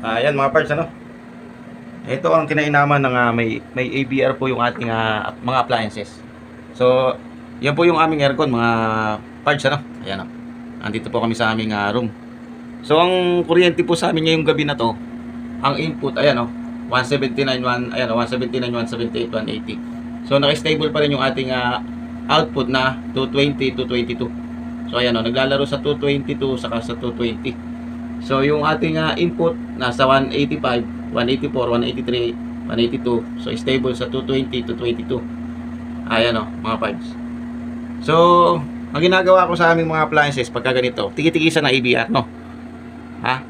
Ayan mga parts, ano? Ito ang kinainaman ng may ABR po yung ating mga appliances. So, yan po yung aming aircon mga parts, ano? Ayan, oh. Andito po kami sa aming room. So, ang kuryente po sa amin ngayong gabi na to, ang input, ayan, oh, 179, 178, 180. So, naka-stable pa rin yung ating output na 220, 222. So, ayan, oh, naglalaro sa 222 saka sa 220. So, yung ating input nasa 185, 184, 183, 182. So, stable sa 220 to 22. Ayan o, mga parts. So, ang ginagawa ko sa aming mga appliances pagka ganito, tigi-tigisan na ABR, no? Ha?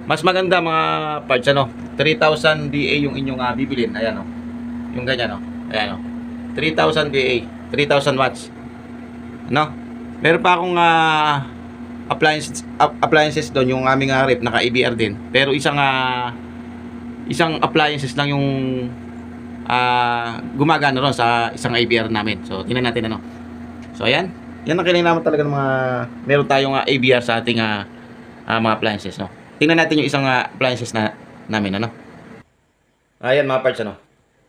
Mas maganda mga parts, ano? 3,000 DA yung inyong bibilin. Ayan o. Yung ganyan o. Ayan o. 3,000 DA. 3,000 watts. No? Meron pa akong appliances doon, yung aming rep naka ABR din. Pero isang appliances lang yung gumagana ron sa isang ABR namin. So, tingnan natin ano. So, ayan. Yan ang kailangan naman talaga ng mga meron tayong ABR sa ating mga appliances, no. Tingnan natin yung isang appliances namin, ano. Ayan mga parts, ano.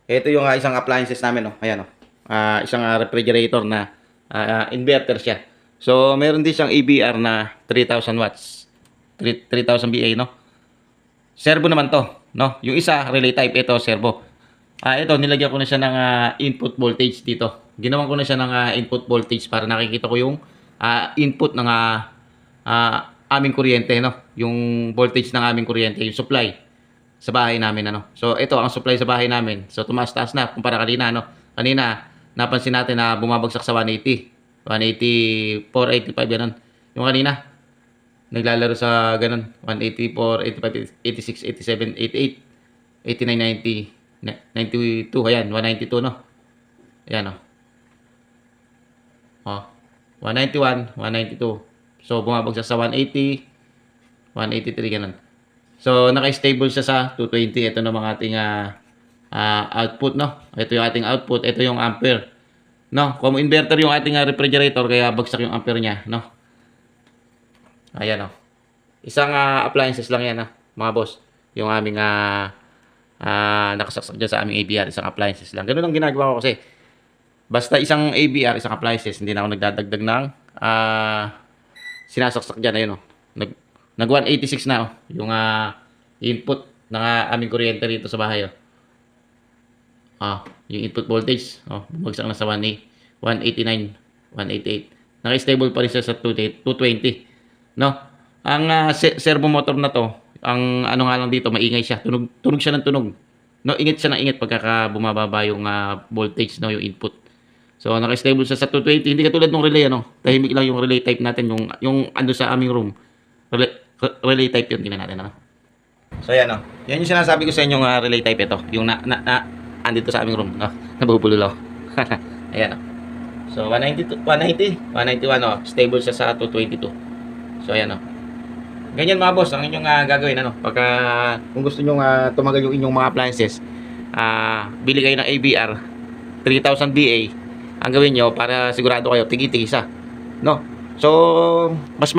Ito yung isang appliances namin, no. Ayan, no. Isang refrigerator na inverter siya. So, meron din siyang ABR na 3,000 watts. 3,000 VA, no. Servo naman to, no. Yung isa relay type, ito servo. Ito nilagyan ko na siya ng input voltage dito. Ginawan ko na siya ng input voltage para nakikita ko yung input ng aming kuryente, no. Yung voltage ng aming kuryente, yung supply sa bahay namin, ano. So ito ang supply sa bahay namin. So tumaas-taas na kumpara kanina, no. Kanina napansin natin na bumabagsak sa 180. 180, 485 ganun. Yung kanina naglalaro sa ganun, 184, 85, 86, 87, 88, 89, 90, 92, ayan, 192, no? Ayan, oh. 191, 192. So, bumabagsak sa 180, 183, ganun. So, naka-stable siya sa 220. Ito na mga ating output, no? Ito yung ating output. Ito yung ampere. No? Kung inverter yung ating refrigerator, kaya bagsak yung ampere niya, no? Ayan, oh. Isang appliances lang yan, mga boss. Yung aming nakasaksak dyan sa aming ABR, isang appliances lang. Ganun ang ginagawa ko kasi. Basta isang ABR, isang appliances, hindi na ako nagdadagdag ng sinasaksak dyan. Ayun, oh. Nag 186 na, oh. Yung input ng aming kuryente rito sa bahay, oh. Yung input voltage, oh, bumagsak na sa 189, 188. Naka-stable pa rin siya sa 220, no? Ang servo motor na to, ang ano nga lang dito, maingay siya. Tunog siya ng tunog. No, init siya ng init pagka bumababa yung voltage, no, yung input. So, naka-stable siya sa 220. Hindi katulad ng relay, ano. Tahimik lang yung relay type natin, yung ando sa aming room. Relay type yun, tingnan natin, ano. So, yan, no. Yan yung sinasabi ko sa inyong relay type ito. Yung andito sa aming room, no. Nabubululaw. Ayan, no. So, 190, 191, no. Stable siya sa 222. So, ayan, no. Ganyan mga boss, ang inyong gagawin, ano, pagka kung gusto nyo tumagal yung inyong mga appliances, bili kayo ng ABR 3,000 VA. Ang gawin nyo para sigurado kayo tigi-tigisa, no. So mas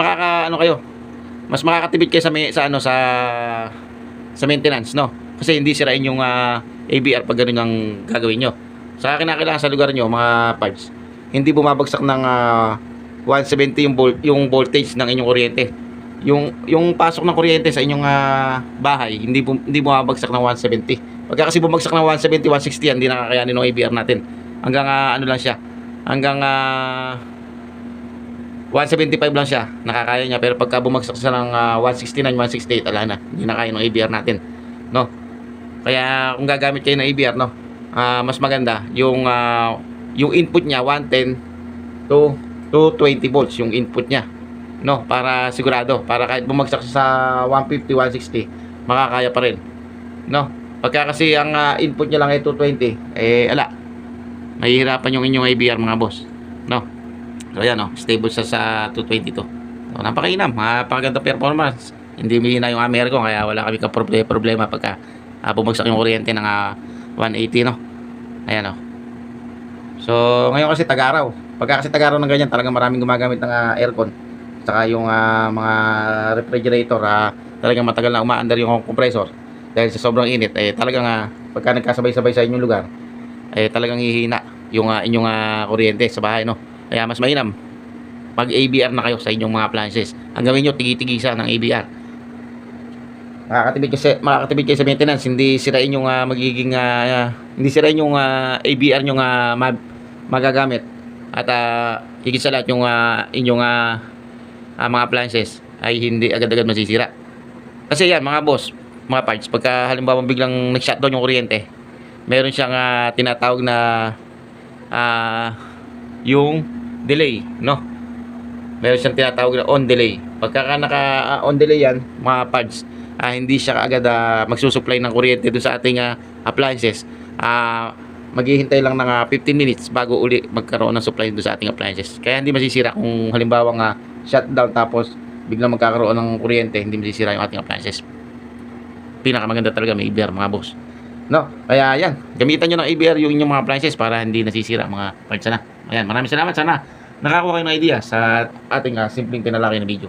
mas makakatipid kayo sa maintenance, no, kasi hindi sirain yung ABR pag ganun ang gagawin nyo. Sa kinakailangan sa lugar nyo mga parts, hindi bumabagsak ng 170 yung voltage ng inyong kuryente. Yung pasok ng kuryente sa inyong bahay, hindi bumabagsak ng 170. Pagka kasi bumagsak ng 170, 160, hindi nakakayanin ng ABR natin. Hanggang ano lang siya. Hanggang 175 lang siya. Nakakaya niya. Pero pagka bumagsak siya ng 169, 168, ala na. Hindi na kaya ng ABR natin. No? Kaya kung gagamit kayo ng ABR, no, mas maganda yung input niya 110 to 20 volts yung input niya, no, para sigurado, para kahit bumagsak sa 150, 160, makakaya pa rin, no. Pagka kasi ang input niya lang ay 220, ala, mahihirapan yung inyong ABR mga boss, no. So ayan, no, stable siya sa 220 to. So, napakainam, napakaganda performance, hindi humihina yung amere ko, kaya wala kami problema pagka bumagsak yung kuryente ng 180, no. Ayan, no. So ngayon kasi tag-araw, pagka kasi tag-araw ng ganyan, talagang maraming gumagamit ng aircon, saka yung mga refrigerator, talagang matagal na umaandar yung compressor dahil sa sobrang init, talagang pagka nagkasabay-sabay sa inyong lugar, talagang hihina yung inyong kuryente sa bahay, no? Kaya mas mainam mag ABR na kayo sa inyong mga appliances. Ang gawin nyo, tigi-tigisa ng ABR. Makakatipid kayo sa maintenance, hindi sirain yung hindi sirain yung ABR nyo magagamit. At higit sa lahat yung inyong mga appliances ay hindi agad-agad masisira. Kasi yan mga boss, mga parts, pagka halimbawa biglang nag-shutdown yung kuryente, meron siyang tinatawag na yung delay, no? Meron siyang tinatawag na on delay. Pagka naka on delay yan, mga parts, hindi siya agad magsusupply ng kuryente doon sa ating appliances. Maghihintay lang ng 15 minutes bago uli magkaroon ng supply doon sa ating appliances. Kaya hindi masisira kung halimbawa shutdown tapos biglang magkakaroon ng kuryente, hindi masisira yung ating appliances. Pinakamaganda talaga may ABR mga boss, no? Kaya yan, gamitan nyo ng ABR yung inyong mga appliances para hindi nasisira mga parts na. Ayan, maraming salamat, sana nakakuha kayo ng idea sa ating simpleng tinalakay na video.